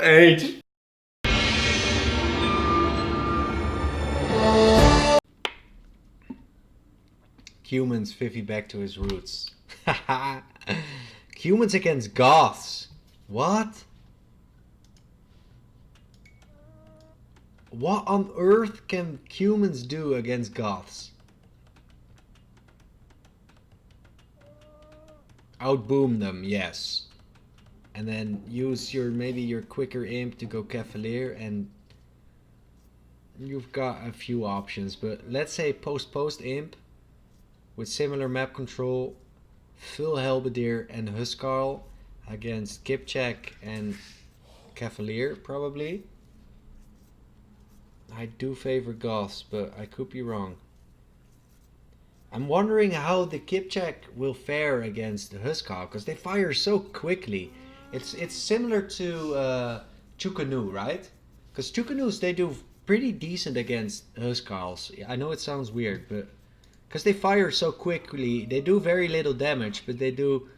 Age. Humans, Vivi back to his roots. Humans against goths. What? What on earth can humans do against goths? Outboom them, yes. And then use your maybe your quicker imp to go Cavalier, and you've got a few options. But let's say post imp with similar map control, full Helbedier and Huskarl against Kipchak and Cavalier probably. I do favor Goths, but I could be wrong. I'm wondering how the Kipchak will fare against the Huskarl, because they fire so quickly. It's similar to Chukanu, right? Because Chukanus, they do pretty decent against Huskarls. I know it sounds weird, but because they fire so quickly, they do very little damage, but they do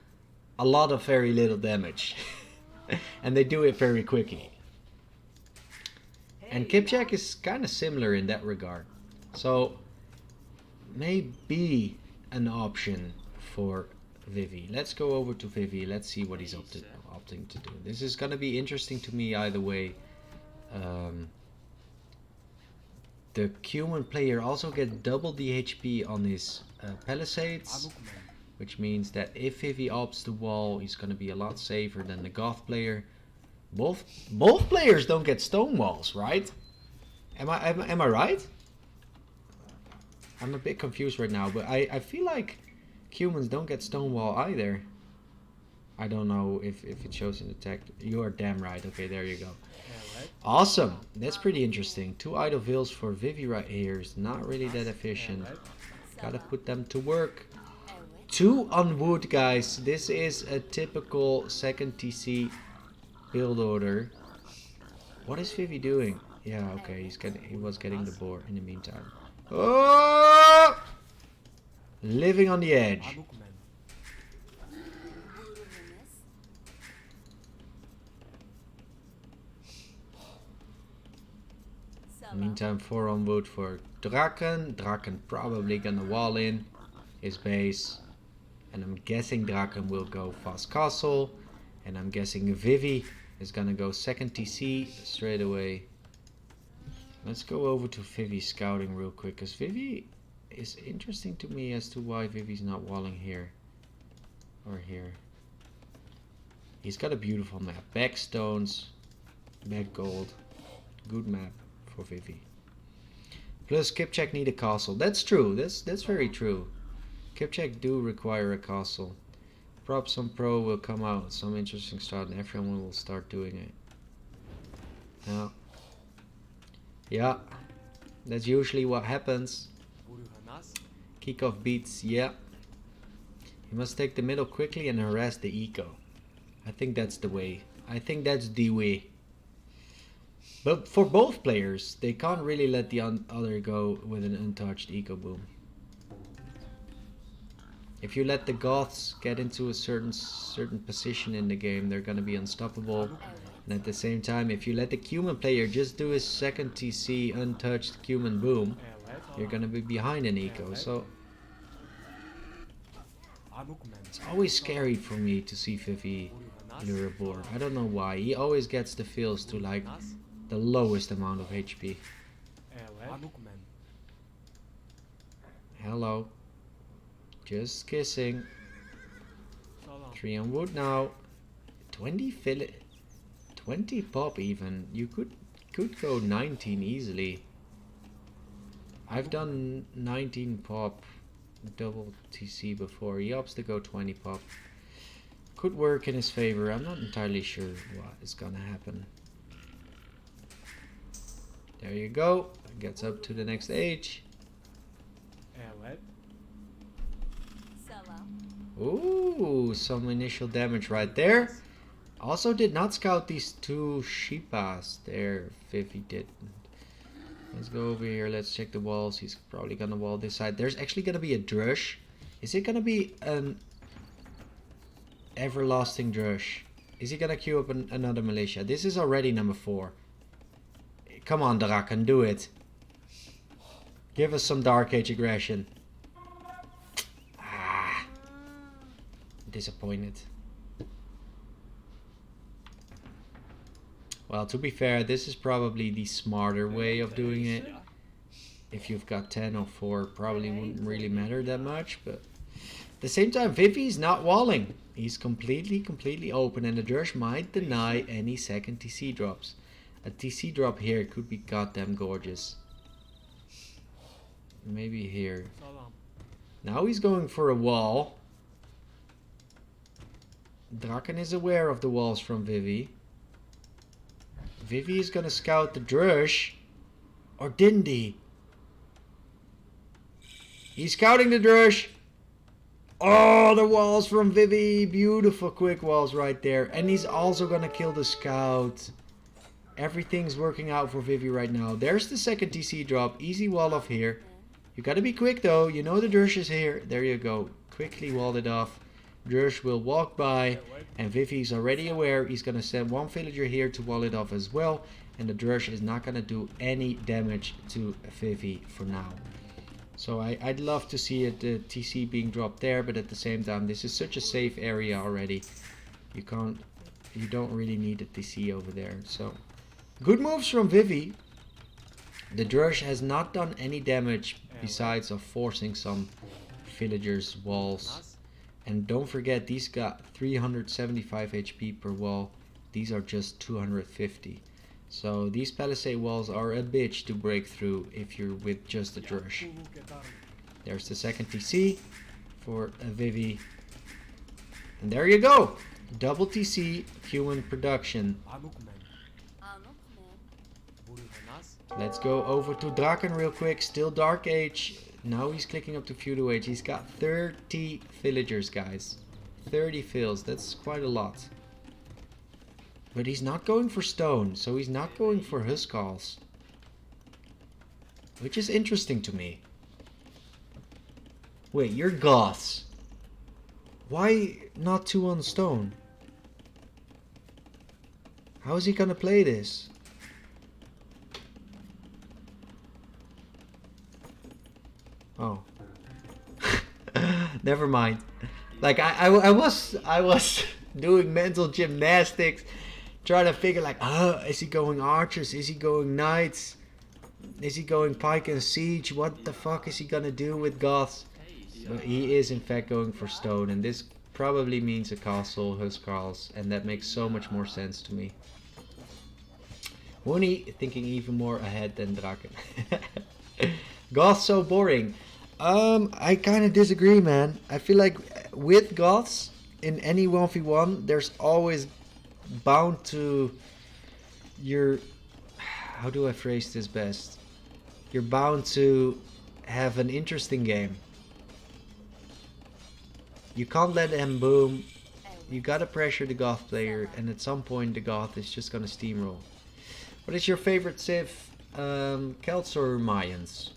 a lot of very little damage. And they do it very quickly. And Kipchak is kind of similar in that regard. So, maybe an option for Vivi. Let's go over to Vivi. Let's see what he's opting to do. This is going to be interesting to me either way. The human player also gets double the HP on his Palisades, which means that if Vivi opts the wall, he's going to be a lot safer than the Goth player. Both players don't get stone walls, right? Am I right? I'm a bit confused right now, but I feel like humans don't get stonewall either. I don't know if it shows in the text. You are damn right. Okay, there you go. Awesome. That's pretty interesting. 2 idle vills for Vivi right here is not really that efficient. Gotta put them to work. 2 on wood, guys. This is a typical second TC build order. What is Vivi doing? Yeah, okay, he was getting the boar in the meantime. Oh! Living on the edge. Meantime, 4 on wood for Dracken. Dracken probably gonna wall in his base. And I'm guessing Dracken will go fast castle. And I'm guessing Vivi is gonna go second TC straight away. Let's go over to Vivi scouting real quick, because Vivi is interesting to me as to why Vivi's not walling here or here. He's got a beautiful map. Back stones, back gold. Good map for Vivi. Plus Kipchak need a castle. That's true. That's very true. Kipchak do require a castle. Props on pro will come out some interesting start, and everyone will start doing it. Now, yeah, that's usually what happens. Kickoff beats, yeah. He must take the middle quickly and harass the eco. I think that's the way. I think that's the way. But for both players, they can't really let the other go with an untouched eco boom. If you let the Goths get into a certain position in the game, they're gonna be unstoppable. And at the same time, if you let the human player just do his second TC untouched human boom, you're gonna be behind an eco. So it's always scary for me to see Vivi lure a boar. I don't know why. He always gets the fills to like the lowest amount of HP. Hello. Just kissing. 3 on wood now. 20 fillet. 20 pop even. You could go 19 easily. I've done 19 pop double TC before. He opts to go 20 pop. Could work in his favor. I'm not entirely sure what is gonna happen. There you go. Gets up to the next age. Ooh, some initial damage right there. Also did not scout these 2 sheepas there. Vivi didn't. Let's go over here. Let's check the walls. He's probably gonna wall this side. There's actually gonna be a drush. Is it gonna be an everlasting drush? Is he gonna queue up another militia? This is already number 4. Come on, Draken, do it. Give us some Dark Age aggression. Ah, disappointed. Well, to be fair, this is probably the smarter way of doing it. If you've got 10 or 4, probably wouldn't really matter that much. But at the same time, Vivi's not walling. He's completely open, and the Drush might deny any second TC drops. A TC drop here could be goddamn gorgeous. Maybe here. Now he's going for a wall. Draken is aware of the walls from Vivi. Vivi is gonna scout the Drush. Or didn't he? He's scouting the Drush. Oh, the walls from Vivi. Beautiful quick walls right there. And he's also gonna kill the scout. Everything's working out for Vivi right now. There's the second TC drop. Easy wall off here. You gotta be quick though. You know the Drush is here. There you go. Quickly walled it off. Drush will walk by. And Vivi's already aware. He's gonna send one villager here to wall it off as well. And the Drush is not gonna do any damage to Vivi for now. So I'd love to see it, the TC being dropped there. But at the same time, this is such a safe area already. You don't really need a TC over there. So good moves from Vivi. The Drush has not done any damage besides of forcing some villagers' walls. And don't forget, these got 375 HP per wall. These are just 250. So these palisade walls are a bitch to break through if you're with just the Drush. There's the second TC for Vivi. And there you go. Double TC human production. Let's go over to Draken real quick. Still Dark Age. Now he's clicking up to Feudal Age. He's got 30 villagers, guys. 30 fills. That's quite a lot. But he's not going for stone. So he's not going for Huskarls. Which is interesting to me. Wait, you're Goths. Why not 2 on stone? How is he gonna play this? Oh, never mind. Like I was doing mental gymnastics, trying to figure like, is he going archers? Is he going knights? Is he going pike and siege? What the fuck is he gonna do with Goths? But he is in fact going for stone, and this probably means a castle, Huskarls, and that makes so much more sense to me. Woony thinking even more ahead than Draken. Goths so boring. I kind of disagree, man. I feel like with Goths in any 1v1, there's always bound to how do I phrase this best? You're bound to have an interesting game. You can't let them boom. You gotta pressure the Goth player, and at some point the Goth is just gonna steamroll. What is your favorite civ? Celts or Mayans?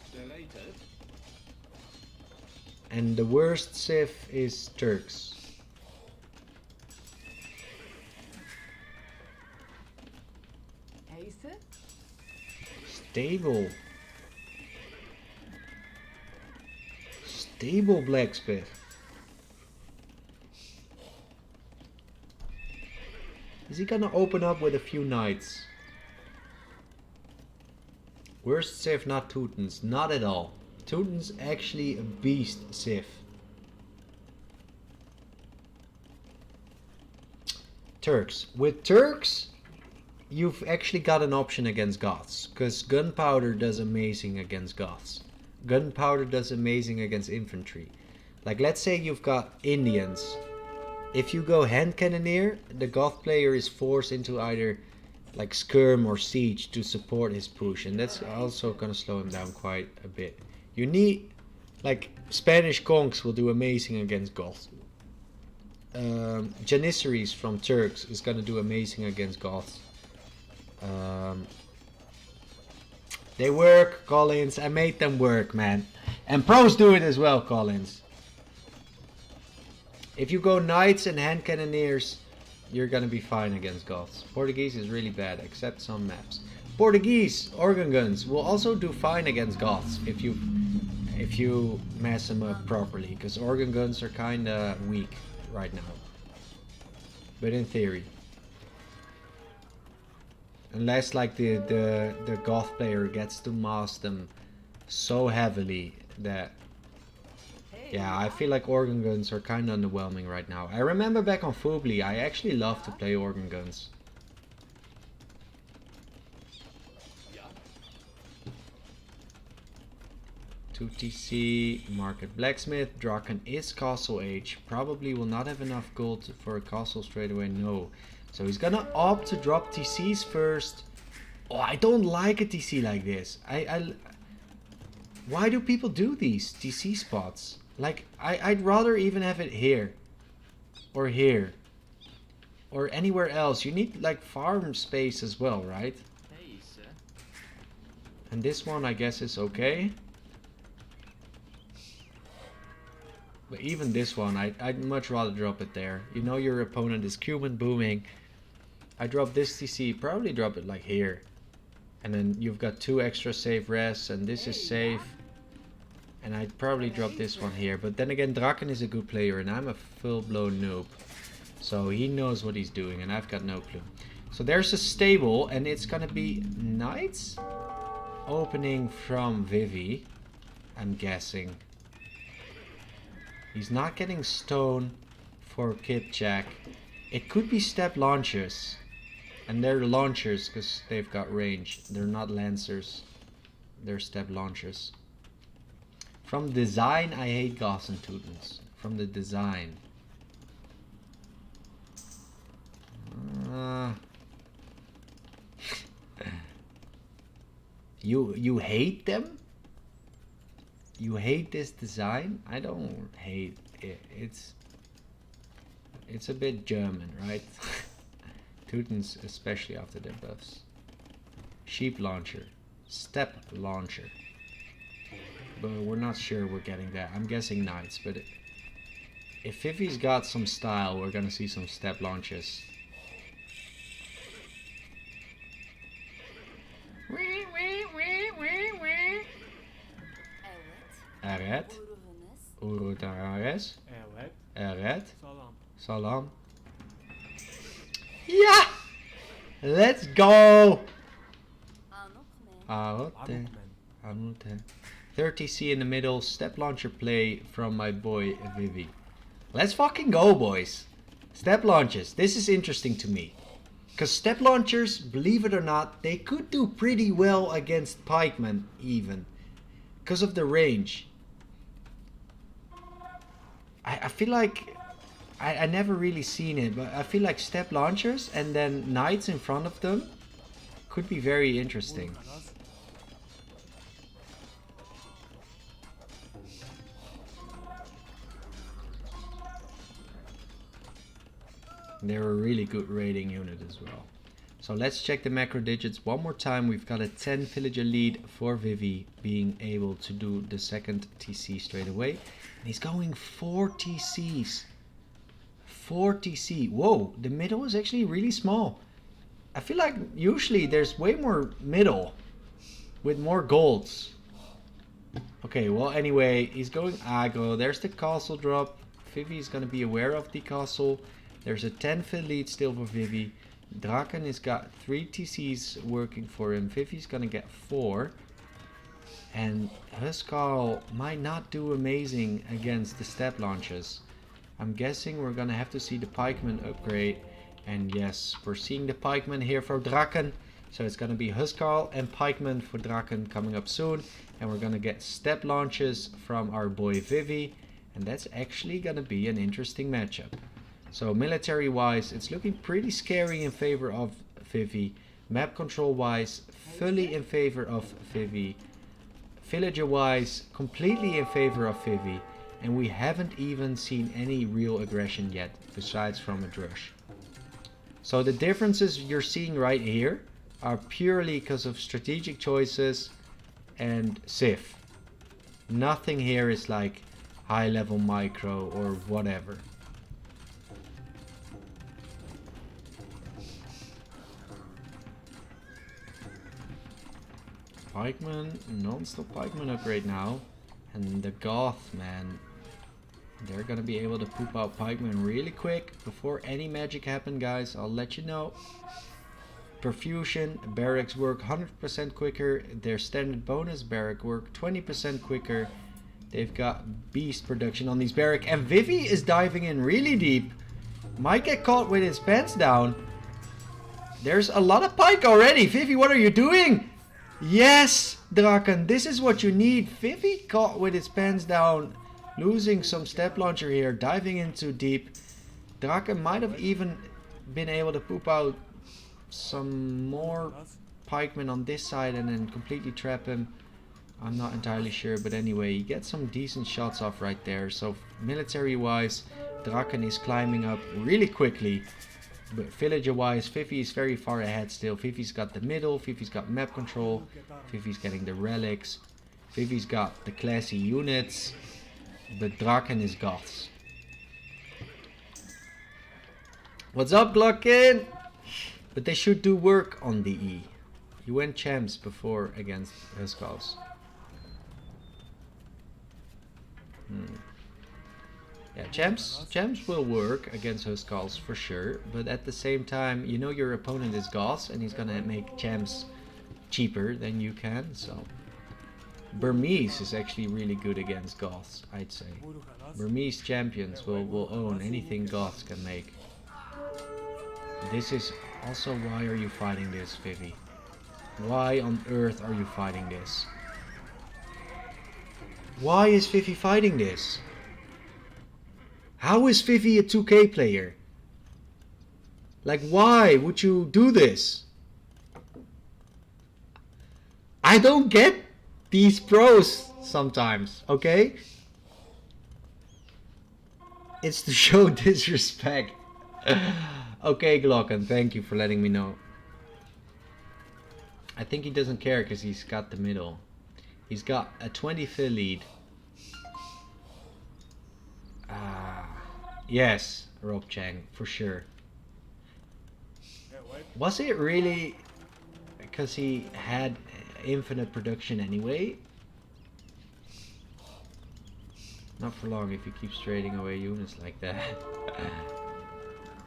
And the worst civ is Turks. Stable. Stable blacksmith. Is he gonna open up with a few knights? Worst civ, not Teutons. Not at all. Teuton's actually a beast civ. Turks. With Turks, you've actually got an option against Goths. Because gunpowder does amazing against Goths. Gunpowder does amazing against infantry. Like let's say you've got Indians. If you go hand cannoneer, the Goth player is forced into either like skirm or siege to support his push. And that's also gonna slow him down quite a bit. You need, like, Spanish conks will do amazing against Goths. Janissaries from Turks is gonna do amazing against Goths. They work, Collins. I made them work, man. And pros do it as well, Collins. If you go knights and hand cannoneers, you're gonna be fine against Goths. Portuguese is really bad, except some maps. Portuguese organ guns will also do fine against Goths if you mess them up properly, because organ guns are kinda weak right now. But in theory. Unless like the Goth player gets to mask them so heavily that, yeah, I feel like organ guns are kind of underwhelming right now. I remember back on Fubli, I actually loved to play organ guns. Two TC, Market Blacksmith. Draken is castle age. Probably will not have enough gold for a castle straight away. No. So he's gonna opt to drop TCs first. Oh, I don't like a TC like this. Why do people do these TC spots? Like, I'd rather even have it here. Or here. Or anywhere else. You need, like, farm space as well, right? And this one, I guess, is okay. But even this one, I'd much rather drop it there. You know your opponent is Cuban booming. I drop this TC, probably drop it like here. And then you've got 2 extra safe rests, and this is safe. And I'd probably drop this one here. But then again, Draken is a good player, and I'm a full-blown noob. So he knows what he's doing, and I've got no clue. So there's a stable, and it's gonna be knights opening from Vivi, I'm guessing. He's not getting stone for Kipjack. It could be step launchers. And they're launchers because they've got range. They're not lancers. They're step launchers. From design, I hate Goths and Teutons. From the design. You hate them? You hate this design? I don't hate it. It's a bit German, right? Teutons, especially after their buffs. Sheep launcher. Step launcher. But we're not sure we're getting that. I'm guessing knights, but if Vivi's got some style, we're gonna see some step launches. Evet. Urutares. Evet. Evet. Salam. Salam. Yeah! Let's go! Arote. Arote. 30C in the middle. Step launcher play from my boy Vivi. Let's fucking go, boys. Step launches. This is interesting to me. Because step launchers, believe it or not, they could do pretty well against pikemen even. Because of the range. I feel like I never really seen it, but I feel like step launchers and then knights in front of them could be very interesting. They're a really good raiding unit as well. So let's check the macro digits one more time. We've got a 10 villager lead for Vivi being able to do the second TC straight away. And he's going 4 TCs. 4 TC. Whoa, the middle is actually really small. I feel like usually there's way more middle with more golds. Okay, well anyway, he's going aggro. There's the castle drop. Vivi is going to be aware of the castle. There's a 10 fill lead still for Vivi. Draken has got 3 TCs working for him. Vivi's gonna get 4. And Huskarl might not do amazing against the step launches. I'm guessing we're gonna have to see the pikeman upgrade. And yes, we're seeing the pikeman here for Draken. So it's gonna be Huskarl and pikeman for Draken coming up soon. And we're gonna get step launches from our boy Vivi. And that's actually gonna be an interesting matchup. So military wise, it's looking pretty scary in favor of Vivi. Map control wise, fully in favor of Vivi. Villager wise, completely in favor of Vivi. And we haven't even seen any real aggression yet, besides from a Drush. So the differences you're seeing right here are purely because of strategic choices and Civ. Nothing here is like high level micro or whatever. Pikeman, non-stop Pikeman upgrade now. And the Goth, man. They're gonna be able to poop out Pikeman really quick before any magic happen, guys. I'll let you know. Perfusion, barracks work 100% quicker. Their standard bonus barrack work 20% quicker. They've got beast production on these barrack. And Vivi is diving in really deep. Might get caught with his pants down. There's a lot of pike already. Vivi, what are you doing? Yes, Draken, this is what you need. Vivi caught with his pants down. Losing some step launcher here. Diving in too deep. Draken might have even been able to poop out some more pikemen on this side and then completely trap him. I'm not entirely sure, but anyway, you get some decent shots off right there. So military wise, Draken is climbing up really quickly, but villager wise, Vivi is very far ahead still. Vivi's got the middle, Vivi's got map control, Vivi's getting the relics, Vivi's got the classy units, but Draken is goths. What's up, Glockin? But they should do work on the E. You went champs before against Huskals. Yeah, champs will work against Huskals for sure. But at the same time, you know your opponent is Goths and he's gonna make champs cheaper than you can. So Burmese is actually really good against Goths, I'd say. Burmese champions will own anything Goths can make. This is also, why are you fighting this, Vivi? Why on earth are you fighting this? Why is Vivi fighting this? How is Vivi a 2K player? Like, why would you do this? I don't get these pros sometimes, okay? It's to show disrespect. Okay, Glocken, thank you for letting me know. I think he doesn't care because he's got the middle. He's got a 20 fill lead. Yes, Rob Chang, for sure. Was it really because he had infinite production anyway? Not for long if he keeps trading away units like that.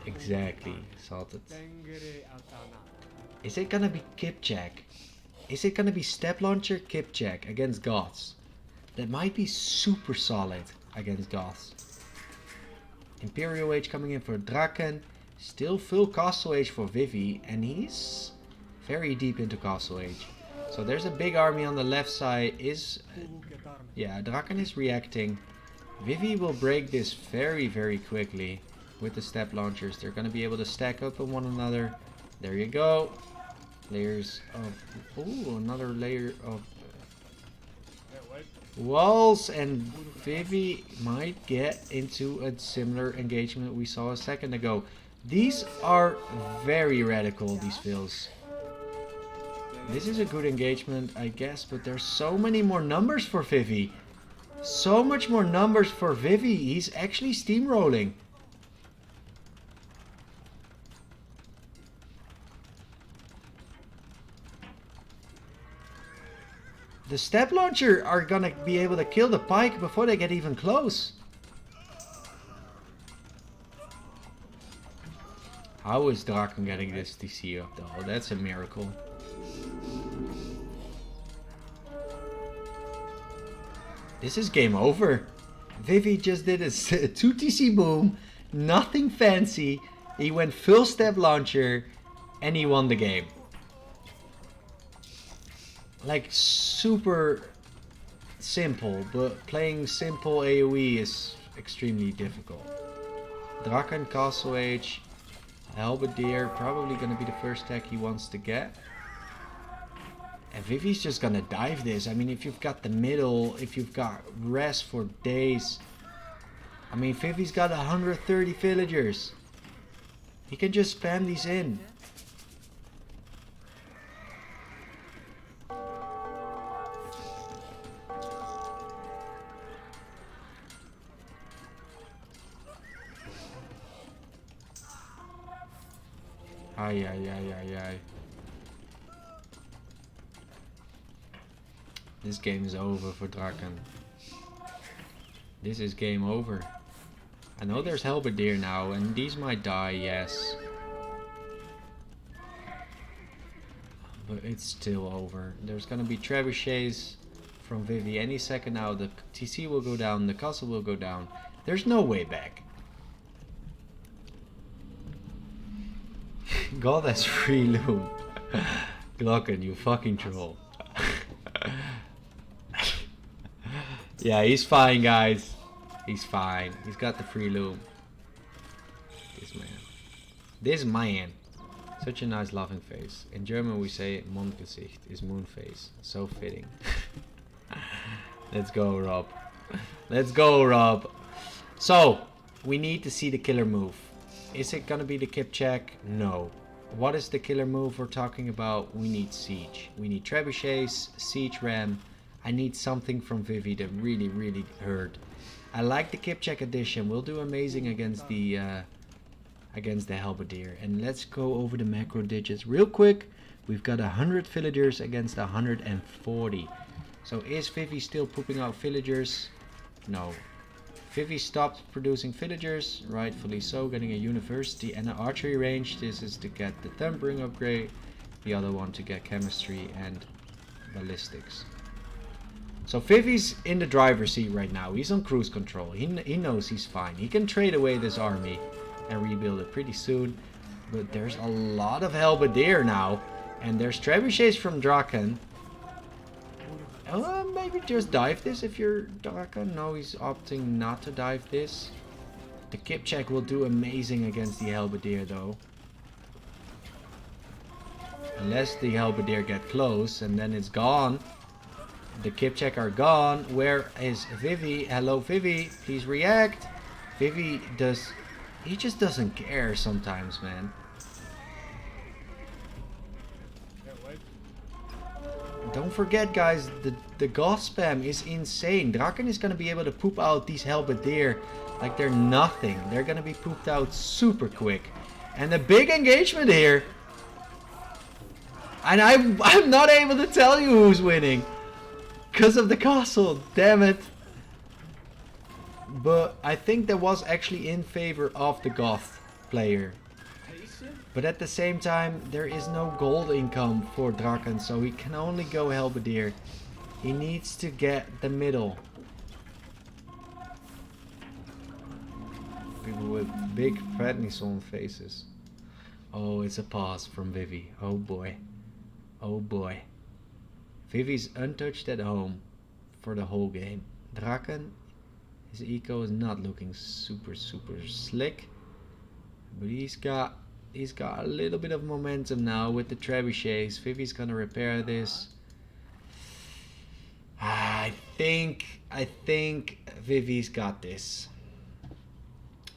Exactly, salted. Is it gonna be Kipjack? Is it gonna be Step Launcher Kipjack against Goths? That might be super solid against Goths. Imperial Age coming in for Draken. Still full Castle Age for Vivi, and he's very deep into Castle Age. So there's a big army on the left side. Yeah, Draken is reacting. Vivi will break this very, very quickly with the step launchers. They're going to be able to stack up on one another. There you go. Layers of... Ooh, another layer of walls, and Vivi might get into a similar engagement we saw a second ago. These are very radical, these fills. This is a good engagement, I guess, but there's so many more numbers for Vivi. So much more numbers for Vivi. He's actually steamrolling. The step launcher are gonna be able to kill the pike before they get even close. How is Draken getting this TC up though? That's a miracle. This is game over. Vivi just did a 2 TC boom, nothing fancy. He went full step launcher and he won the game. Like super simple, but playing simple AoE is extremely difficult. Draken, Castle Age, Halberdier, probably gonna be the first tech he wants to get. And Vivi's just gonna dive this. I mean, if you've got the middle, if you've got rest for days. I mean, Vivi's got 130 villagers. He can just spam these in. Ay, ay, ay, ay, ay. This game is over for Draken. This is game over. I know there's Halberdier now, and these might die, yes. But it's still over. There's gonna be trebuchets from Vivi any second now. The TC will go down, the castle will go down. There's no way back. God has free loom. Glocken, you fucking troll. Yeah, he's fine, guys. He's fine. He's got the free loom. This man. Such a nice laughing face. In German we say Mondgesicht is moon face. So fitting. Let's go, Rob. Let's go, Rob. So, we need to see the killer move. Is it gonna be the kip check? No. What is the killer move we're talking about? We need siege. We need trebuchets, siege ram. I need something from Vivi that really, really hurt. I like the kip check addition. We'll do amazing against the halberdier. And let's go over the macro digits real quick. We've got 100 villagers against 140. So is Vivi still pooping out villagers? No. Vivi stopped producing villagers, rightfully so, getting a university and an archery range. This is to get the tampering upgrade. The other one to get chemistry and ballistics. So Vivi's in the driver's seat right now. He's on cruise control. He knows he's fine. He can trade away this army and rebuild it pretty soon. But there's a lot of halberdier now. And there's trebuchets from Draken. Maybe just dive this if you're Draken. No, he's opting not to dive this. The kip check will do amazing against the halberdier though. Unless the halberdier get close and then it's gone. The kip check are gone. Where is Vivi? Hello Vivi, please react. Vivi does... He just doesn't care sometimes, man. Don't forget, guys, the goth spam is insane. Draken is going to be able to poop out these halberdier like they're nothing. They're going to be pooped out super quick. And a big engagement here. And I'm not able to tell you who's winning. Because of the castle, damn it. But I think that was actually in favor of the goth player. But at the same time, there is no gold income for Draken, so he can only go halberdier. He needs to get the middle. People with big prednison faces. Oh, it's a pass from Vivi. Oh boy. Oh boy. Vivi's untouched at home for the whole game. Draken, his eco is not looking super slick. But he's got a little bit of momentum now with the trebuchets. Vivi's gonna repair this. I think Vivi's got this.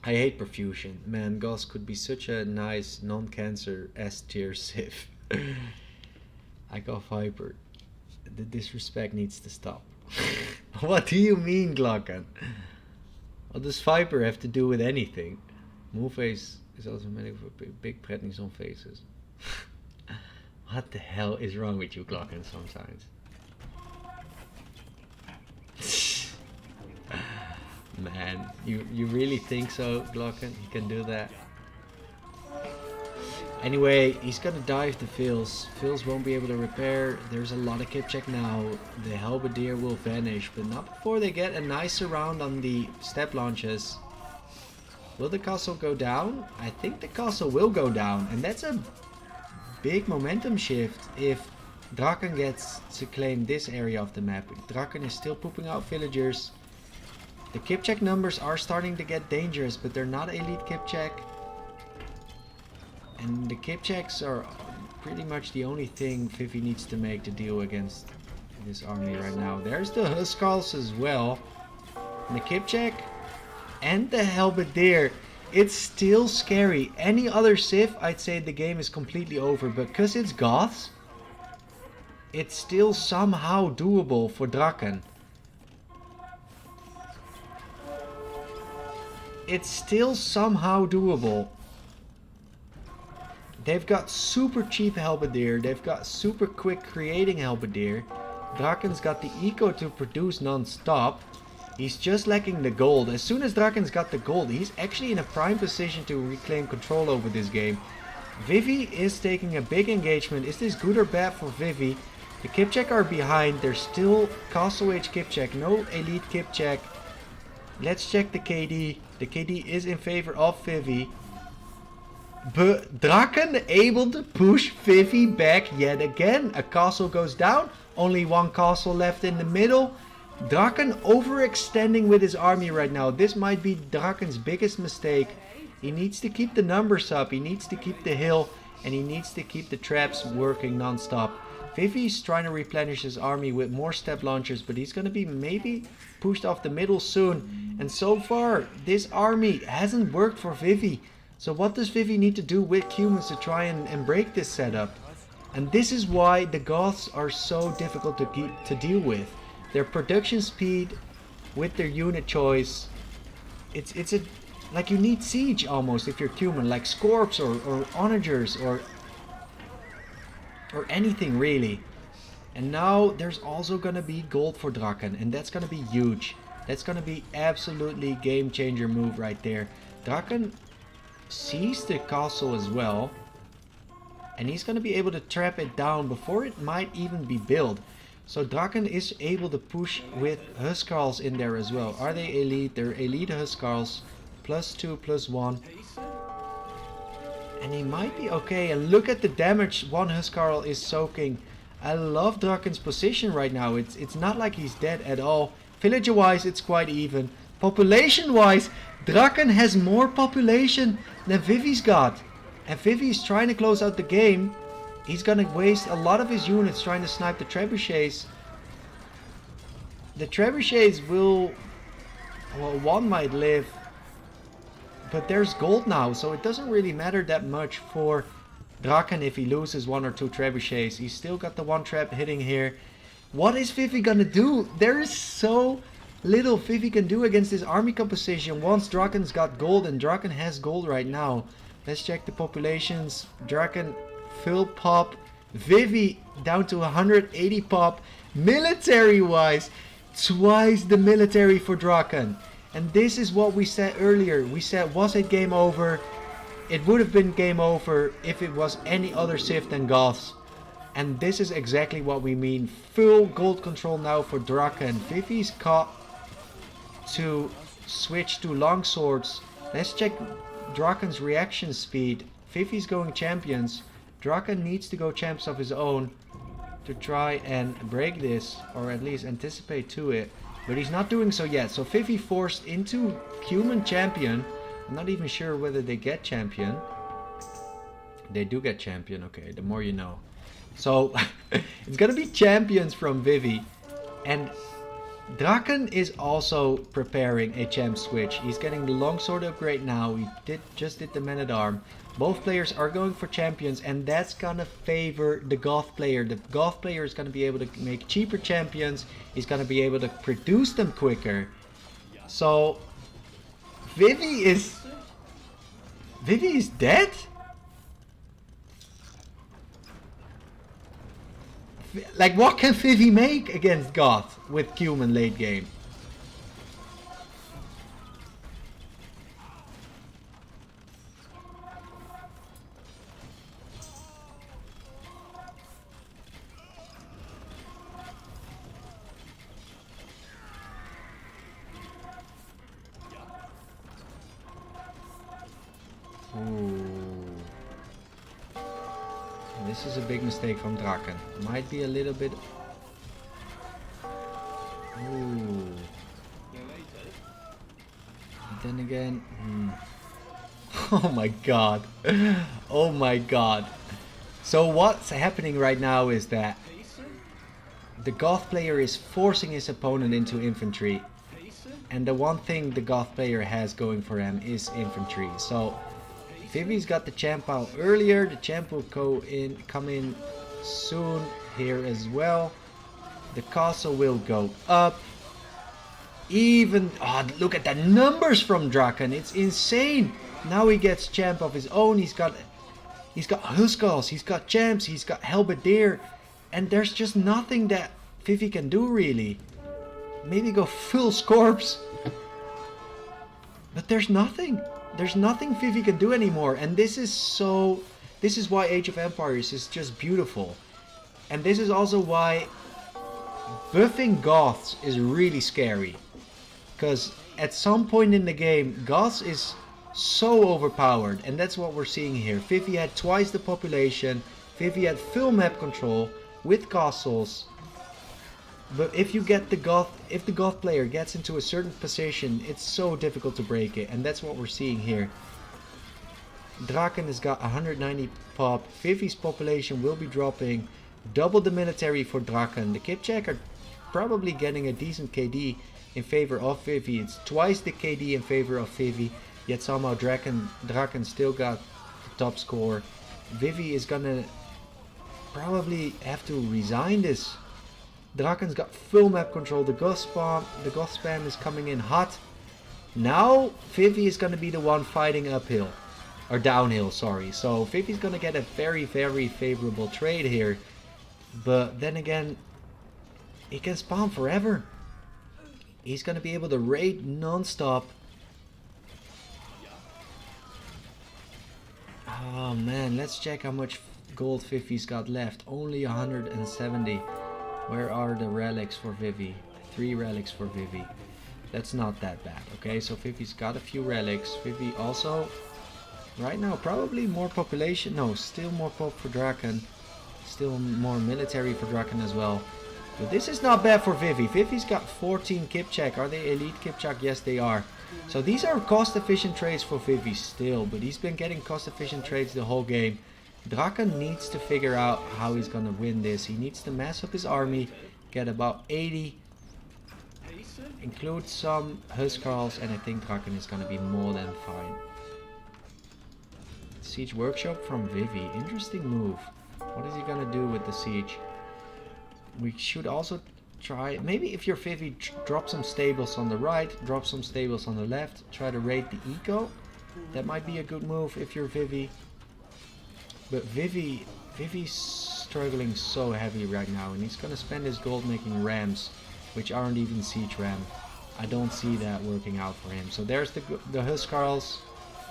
I hate perfusion. Man, Goss could be such a nice non-cancer S-tier civ. I got Viper. The disrespect needs to stop. What do you mean, Glocken? What does Viper have to do with anything? Moonface is also many for big prednison faces. What the hell is wrong with you, Glocken, sometimes? Man, you really think so, Glocken? He can do that? Anyway, he's gonna dive the Phils. Phils won't be able to repair. There's a lot of kip check now. The halberdier will vanish, but not before they get a nice round on the step launches. Will the castle go down? I think the castle will go down, and that's a big momentum shift if Draken gets to claim this area of the map. Draken is still pooping out villagers. The kip check numbers are starting to get dangerous, but they're not elite kip check. And the kip checks are pretty much the only thing Vivi needs to make to deal against this army right now. There's the Huskals as well. And the kip check and the halberdier. It's still scary. Any other civ, I'd say the game is completely over. But because it's Goths, it's still somehow doable for Draken. It's still somehow doable. They've got super cheap halberdier. They've got super quick creating halberdier. Drakken's got the eco to produce non-stop. He's just lacking the gold. As soon as Drakken's got the gold, he's actually in a prime position to reclaim control over this game. Vivi is taking a big engagement. Is this good or bad for Vivi? The Kipchak are behind. There's still Castle Age Kipchak. No Elite Kipchak. Let's check the KD. The KD is in favor of Vivi. But Dracken able to push Vivi back yet again. A castle goes down. Only one castle left in the middle. Dracken overextending with his army right now. This might be Drakken's biggest mistake. He needs to keep the numbers up. He needs to keep the hill. And he needs to keep the traps working non-stop. Vivi's trying to replenish his army with more step launchers. But he's going to be maybe pushed off the middle soon. And so far, this army hasn't worked for Vivi. So what does Vivi need to do with humans to try and break this setup? And this is why the Goths are so difficult to deal with. Their production speed with their unit choice. It's a like you need siege almost if you're human, like Scorps or Onagers or anything really. And now there's also gonna be gold for Dracken, and that's gonna be huge. That's gonna be absolutely game changer move right there. Dracken sees the castle as well, and he's gonna be able to trap it down before it might even be built. So Dracken is able to push with Huskarls in there as well. Are they elite? They're elite Huskarls. +2, +1. And he might be okay. And look at the damage one Huskarl is soaking. I love Drakken's position right now. It's not like he's dead at all. Villager-wise, it's quite even. Population-wise, Dracken has more population than Vivi's got. And Vivi's trying to close out the game. He's gonna waste a lot of his units trying to snipe the trebuchets. The trebuchets will... well, one might live. But there's gold now, so it doesn't really matter that much for Dracken if he loses 1 or 2 trebuchets. He's still got the 1 trap hitting here. What is Vivi gonna do? There is so little Vivi can do against this army composition once Drakken's got gold, and Dracken has gold right now. Let's check the populations. Dracken full pop. Vivi down to 180 pop. Military wise, twice the military for Dracken. And this is what we said earlier. We said, was it game over? It would have been game over if it was any other Civ than Goths. And this is exactly what we mean. Full gold control now for Dracken. Vivi's caught to switch to longswords. Let's check Drakken's reaction speed. Vivi's going champions. Dracken needs to go champs of his own to try and break this, or at least anticipate to it. But he's not doing so yet. So Vivi forced into human champion. I'm not even sure whether they get champion. They do get champion. Okay, the more you know. So it's gonna be champions from Vivi. And Dracken is also preparing a champ switch. He's getting the longsword upgrade now. He just did the man-at-arm. Both players are going for champions, and that's gonna favor the Goth player. The Goth player is gonna be able to make cheaper champions. He's gonna be able to produce them quicker. So Vivi is dead? Like, what can Vivi make against Goth with human late game? This is a big mistake from Dracken. Might be a little bit... Ooh. Then again... Oh my god. Oh my god. So what's happening right now is that the Goth player is forcing his opponent into infantry. And the one thing the Goth player has going for him is infantry. So Vivi's got the champ out earlier. The champ will come in soon here as well. The castle will go up. Even look at the numbers from Dracken. It's insane. Now he gets champ of his own. He's got Huskarls, he's got champs, he's got Halberdier, and there's just nothing that Vivi can do really. Maybe go full Scorps. But there's nothing. There's nothing Vivi can do anymore. And this is why Age of Empires is just beautiful. And this is also why buffing Goths is really scary. Because at some point in the game, Goths is so overpowered. And that's what we're seeing here. Vivi had twice the population. Vivi had full map control with castles. But if you get the Goth player gets into a certain position, it's so difficult to break it. And that's what we're seeing here. Draken has got 190 pop. Vivi's population will be dropping. Double the military for Draken. The Kipchak are probably getting a decent KD in favor of Vivi. It's twice the KD in favor of Vivi. Yet somehow Draken still got the top score. Vivi is gonna probably have to resign this. Draken's got full map control. The Goth spam is coming in hot. Now Vivi is gonna be the one fighting uphill. Or downhill, sorry. So Vivi's gonna get a very, very favorable trade here. But then again, he can spawn forever. He's gonna be able to raid non-stop. Oh man, let's check how much gold Vivi's got left. Only 170. Where are the relics for Vivi? 3 relics for Vivi. That's not that bad. Okay, so Vivi's got a few relics. Vivi also, right now, probably more population. No, still more pop for Draken. Still more military for Draken as well. But this is not bad for Vivi. Vivi's got 14 Kipchak. Are they elite Kipchak? Yes, they are. So these are cost-efficient trades for Vivi still. But he's been getting cost-efficient trades the whole game. Draken needs to figure out how he's gonna win this. He needs to mass up his army, get about 80, include some Huskarls, and I think Draken is gonna be more than fine. Siege Workshop from Vivi. Interesting move. What is he gonna do with the siege? We should also try, maybe if you're Vivi, drop some stables on the right, drop some stables on the left, try to raid the eco. That might be a good move if you're Vivi. But Vivi's struggling so heavy right now, and he's gonna spend his gold making rams, which aren't even siege ram. I don't see that working out for him. So there's the Huskarls.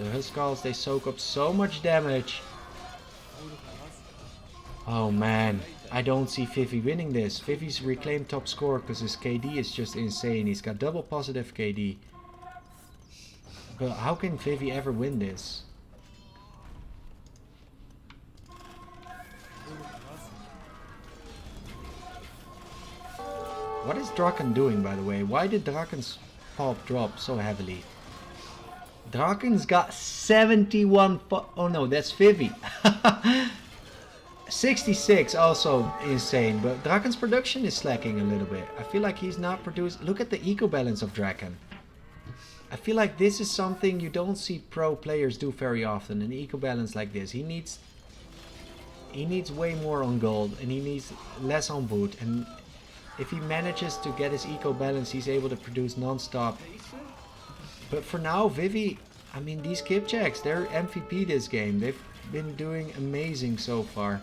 The Huskarls, they soak up so much damage. Oh man, I don't see Vivi winning this. Vivi's reclaimed top score because his KD is just insane. He's got double positive KD. But how can Vivi ever win this? What is Draken doing, by the way? Why did Draken's pop drop so heavily? Draken's got 71 pop. Oh no, that's Vivi. 66, also insane. But Draken's production is slacking a little bit. I feel like he's not produced. Look at the eco balance of Draken. I feel like this is something you don't see pro players do very often. An eco balance like this. He needs way more on gold, and he needs less on boot. And if he manages to get his eco balance, he's able to produce non-stop. But for now, Vivi, I mean, these Kipchaks, they're MVP this game. They've been doing amazing so far.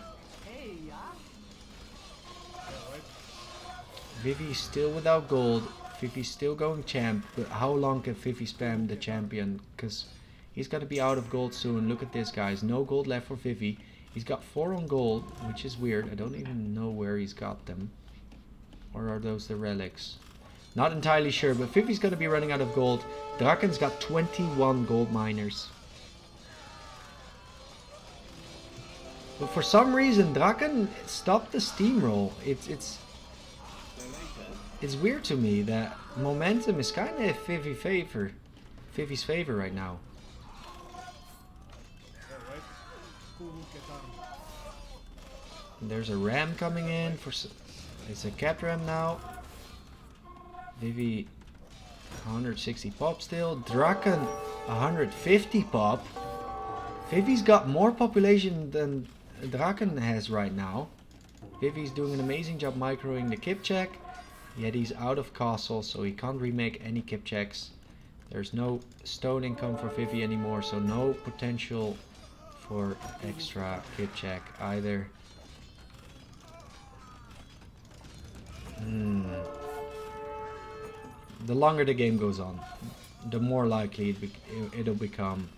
Vivi's still without gold. Vivi's still going champ. But how long can Vivi spam the champion? Because he's going to be out of gold soon. Look at this, guys. No gold left for Vivi. He's got 4 on gold, which is weird. I don't even know where he's got them. Or are those the relics? Not entirely sure, but Vivi's going to be running out of gold. Draken's got 21 gold miners. But for some reason, Draken stopped the steamroll. It's weird to me that momentum is kind of in Vivi's favor right now. And there's a ram coming in for. It's a cat ram now. Vivi 160 pop still. Draken 150 pop. Vivi's got more population than Draken has right now. Vivi's doing an amazing job microing the Kipchak. Yet he's out of castle, so he can't remake any Kipchaks. There's no stone income for Vivi anymore, so no potential for extra Kipchak either. The longer the game goes on, the more likely it'll become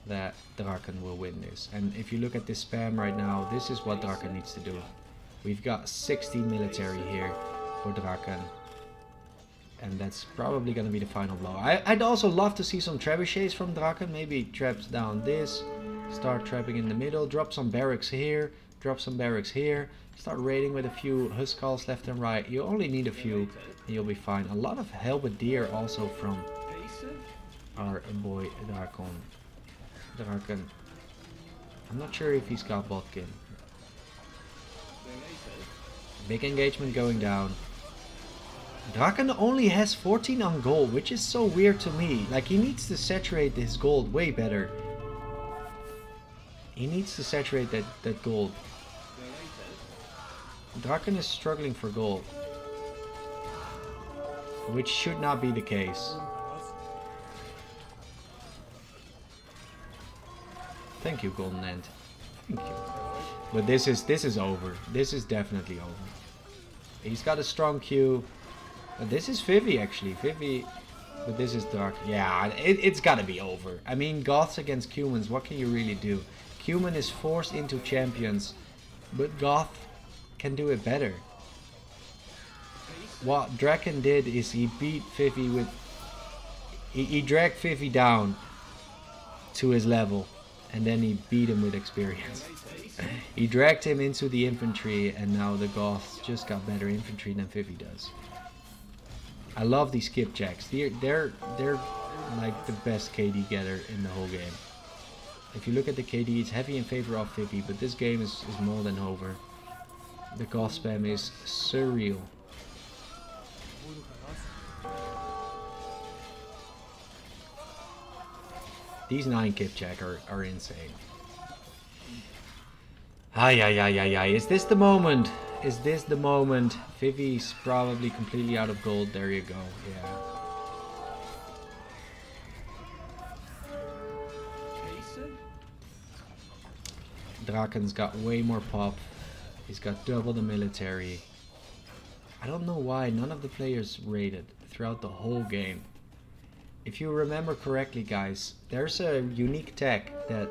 that Draken will win this. And if you look at this spam right now, this is what Draken needs to do. We've got 60 military here for Draken. And that's probably going to be the final blow. I'd also love to see some trebuchets from Draken. Maybe traps down this. Start trapping in the middle. Drop some barracks here. Drop some barracks here. Start raiding with a few Huskals left and right. You only need a few and you'll be fine. A lot of halberdier also from our boy Draken. I'm not sure if he's got Botkin. Big engagement going down. Draken only has 14 on gold, which is so weird to me. Like, he needs to saturate his gold way better. He needs to saturate that gold. Draken is struggling for gold, which should not be the case. Thank you, Golden Ant. Thank you. But this is over. This is definitely over. He's got a strong Q. This is Vivi actually. Vivi, but this is Dark. Yeah, it's gotta be over. I mean, Goths against Cumans, what can you really do? Cuman is forced into champions, but Goth can do it better. What Draken did is he beat Vivi with... He dragged Vivi down to his level, and then he beat him with experience. He dragged him into the infantry, and now the Goths just got better infantry than Vivi does. I love these skipjacks. They're like the best KD getter in the whole game. If you look at the KD, it's heavy in favor of Vivi, but this game is more than over. The Goth spam is surreal. These 9 skipjack are insane. Ay. Is this the moment? Is this the moment? Vivi's probably completely out of gold. There you go. Yeah. Draken's got way more pop. He's got double the military. I don't know why none of the players raided throughout the whole game. If you remember correctly, guys, there's a unique tech that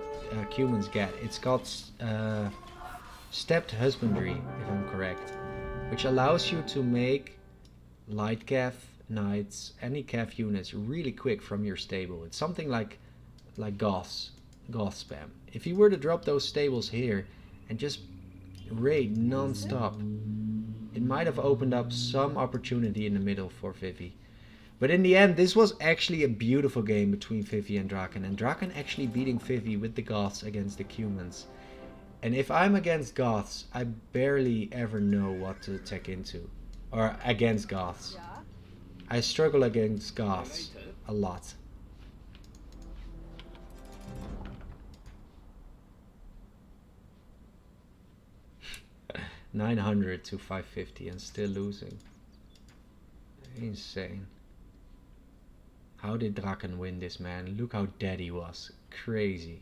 humans get. It's called stepped husbandry, if I'm correct, which allows you to make light cav, knights, any cav units really quick from your stable. It's something like Goth spam. If you were to drop those stables here and just raid non-stop, it might have opened up some opportunity in the middle for Vivi. But in the end, this was actually a beautiful game between Vivi and Draken actually beating Vivi with the Goths against the Cumans. And if I'm against Goths, I barely ever know what to tech into. Or against Goths. I struggle against Goths a lot. $900 to $550 and still losing. Insane. How did Draken win this, man? Look how dead he was. Crazy.